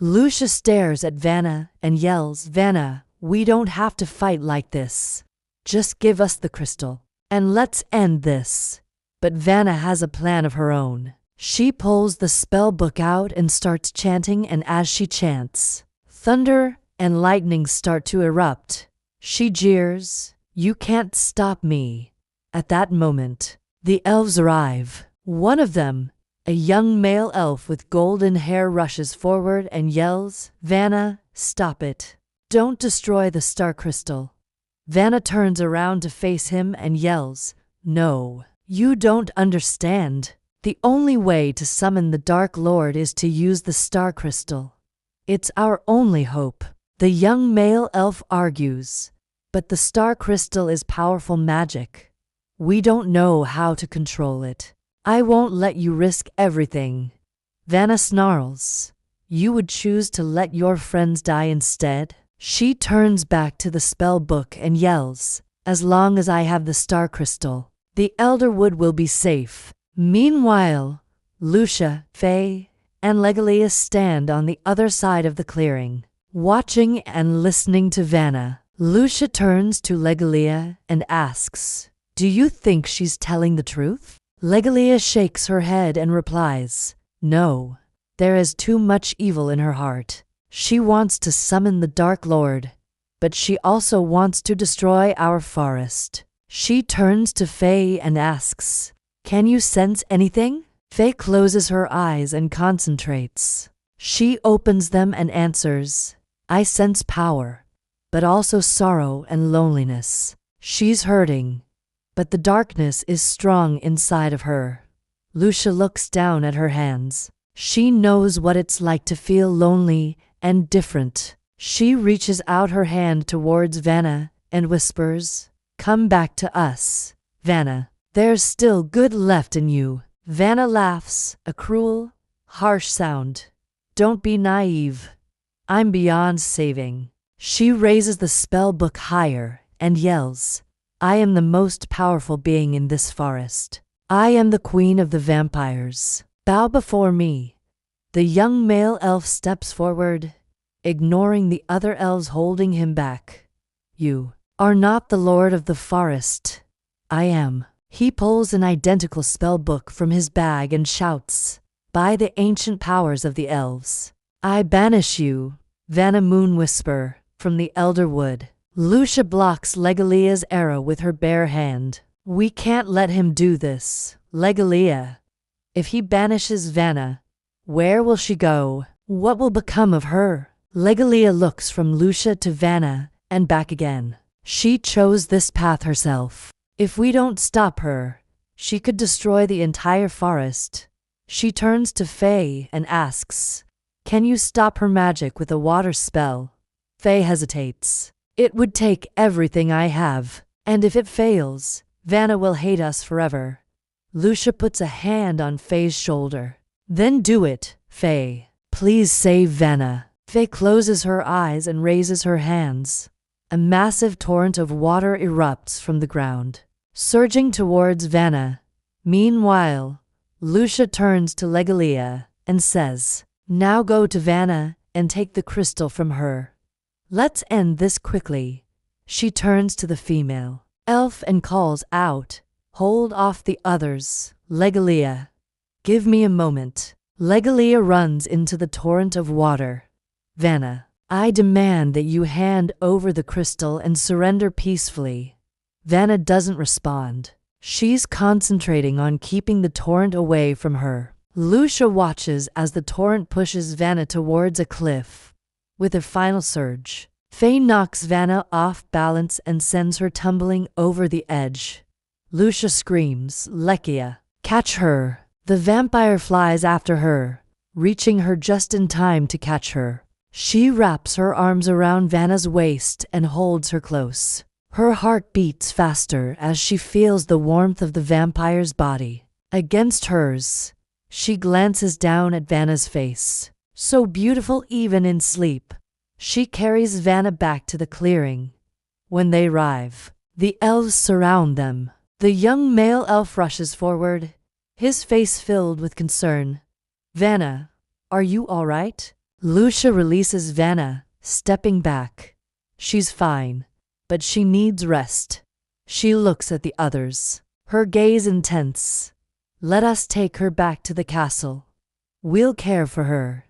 Lucia stares at Vanna and yells, "Vanna, we don't have to fight like this. Just give us the crystal, and let's end this." But Vanna has a plan of her own. She pulls the spell book out and starts chanting, and as she chants, thunder and lightning start to erupt. She jeers, "You can't stop me." At that moment, the elves arrive. One of them, a young male elf with golden hair, rushes forward and yells, "Vanna, stop it. Don't destroy the star crystal." Vanna turns around to face him and yells, "No, you don't understand. The only way to summon the Dark Lord is to use the star crystal. It's our only hope." The young male elf argues, "But the star crystal is powerful magic. We don't know how to control it. I won't let you risk everything." Vanna snarls, "You would choose to let your friends die instead?" She turns back to the spell book and yells, "As long as I have the star crystal, the Elderwood will be safe." Meanwhile, Lucia, Faye, and Legolia stand on the other side of the clearing, watching and listening to Vanna. Lucia turns to Legolia and asks, "Do you think she's telling the truth?" Legolia shakes her head and replies, "No, there is too much evil in her heart. She wants to summon the Dark Lord, but she also wants to destroy our forest." She turns to Faye and asks, "Can you sense anything?" Faye closes her eyes and concentrates. She opens them and answers, "I sense power, but also sorrow and loneliness." She's hurting, but the darkness is strong inside of her. Lucia looks down at her hands. She knows what it's like to feel lonely and different. She reaches out her hand towards Vanna and whispers, "Come back to us, Vanna. There's still good left in you." Vanna laughs, a cruel, harsh sound. "Don't be naive. I'm beyond saving." She raises the spell book higher and yells, "I am the most powerful being in this forest. I am the queen of the vampires. Bow before me." The young male elf steps forward, ignoring the other elves holding him back. "You are not the lord of the forest. I am." He pulls an identical spell book from his bag and shouts, "By the ancient powers of the elves, I banish you." Vanna Moon whisper, "From the Elderwood." Lucia blocks Legolia's arrow with her bare hand. "We can't let him do this, Legolia. If he banishes Vanna, where will she go? What will become of her?" Legolia looks from Lucia to Vanna and back again. She chose this path herself. If we don't stop her, she could destroy the entire forest. She turns to Faye and asks, "Can you stop her magic with a water spell?" Faye hesitates. "It would take everything I have, and if it fails, Vanna will hate us forever." Lucia puts a hand on Faye's shoulder. "Then do it, Faye. Please save Vanna." Faye closes her eyes and raises her hands. A massive torrent of water erupts from the ground, surging towards Vanna. Meanwhile, Lucia turns to Legolia and says, "Now go to Vanna and take the crystal from her. Let's end this quickly." She turns to the female elf and calls out, "Hold off the others, Legolia. Give me a moment." Legolia runs into the torrent of water. "Vanna, I demand that you hand over the crystal and surrender peacefully." Vanna doesn't respond. She's concentrating on keeping the torrent away from her. Lucia watches as the torrent pushes Vanna towards a cliff. With a final surge, Faye knocks Vanna off balance and sends her tumbling over the edge. Lucia screams, "Lekia, catch her!" The vampire flies after her, reaching her just in time to catch her. She wraps her arms around Vanna's waist and holds her close. Her heart beats faster as she feels the warmth of the vampire's body against hers. She glances down at Vanna's face, so beautiful even in sleep. She carries Vanna back to the clearing. When they arrive, the elves surround them. The young male elf rushes forward, his face filled with concern. "Vanna, are you all right?" Lucia releases Vanna, stepping back. She's fine, but she needs rest. She looks at the others, her gaze intense. Let us take her back to the castle. We'll care for her.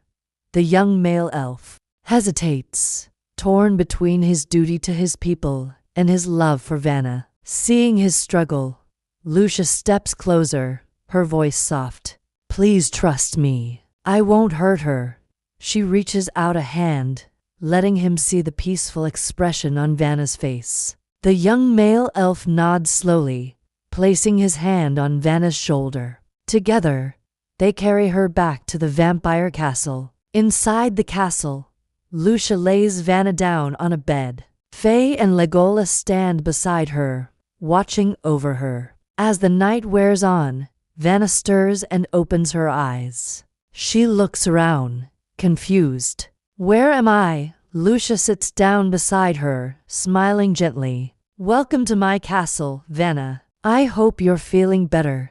The young male elf hesitates, torn between his duty to his people and his love for Vanna. Seeing his struggle, Lucia steps closer, her voice soft. Please trust me. I won't hurt her. She reaches out a hand, letting him see the peaceful expression on Vanna's face. The young male elf nods slowly, placing his hand on Vanna's shoulder. Together, they carry her back to the vampire castle. Inside the castle, Lucia lays Vanna down on a bed. Faye and Legolas stand beside her, watching over her. As the night wears on, Vanna stirs and opens her eyes. She looks around, confused. Where am I? Lucia sits down beside her, smiling gently. Welcome to my castle, Vanna. I hope you're feeling better.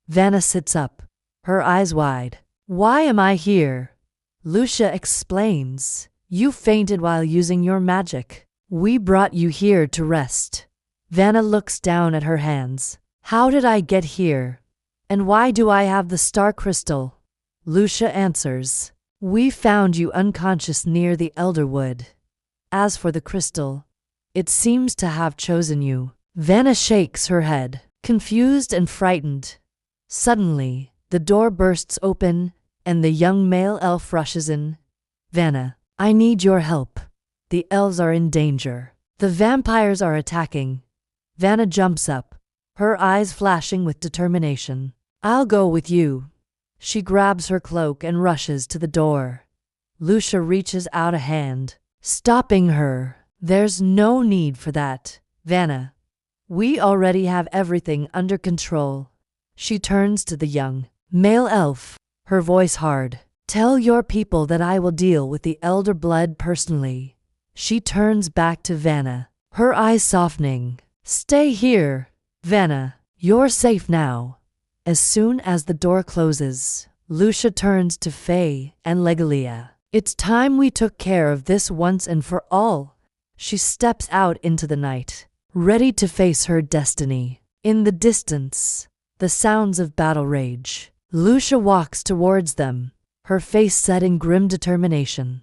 Vanna sits up, her eyes wide. Why am I here? Lucia explains. You fainted while using your magic. We brought you here to rest. Vanna looks down at her hands. How did I get here? And why do I have the star crystal? Lucia answers. We found you unconscious near the Elderwood. As for the crystal, it seems to have chosen you. Vanna shakes her head, confused and frightened. Suddenly, the door bursts open, and the young male elf rushes in. Vanna, I need your help. The elves are in danger. The vampires are attacking. Vanna jumps up, her eyes flashing with determination. I'll go with you. She grabs her cloak and rushes to the door. Lucia reaches out a hand, stopping her. There's no need for that, Vanna. We already have everything under control. She turns to the young male elf, her voice hard. Tell your people that I will deal with the elder blood personally. She turns back to Vanna, her eyes softening. Stay here, Vanna. You're safe now. As soon as the door closes, Lucia turns to Faye and Legolia. It's time we took care of this once and for all. She steps out into the night, ready to face her destiny. In the distance, the sounds of battle rage. Lucia walks towards them, her face set in grim determination.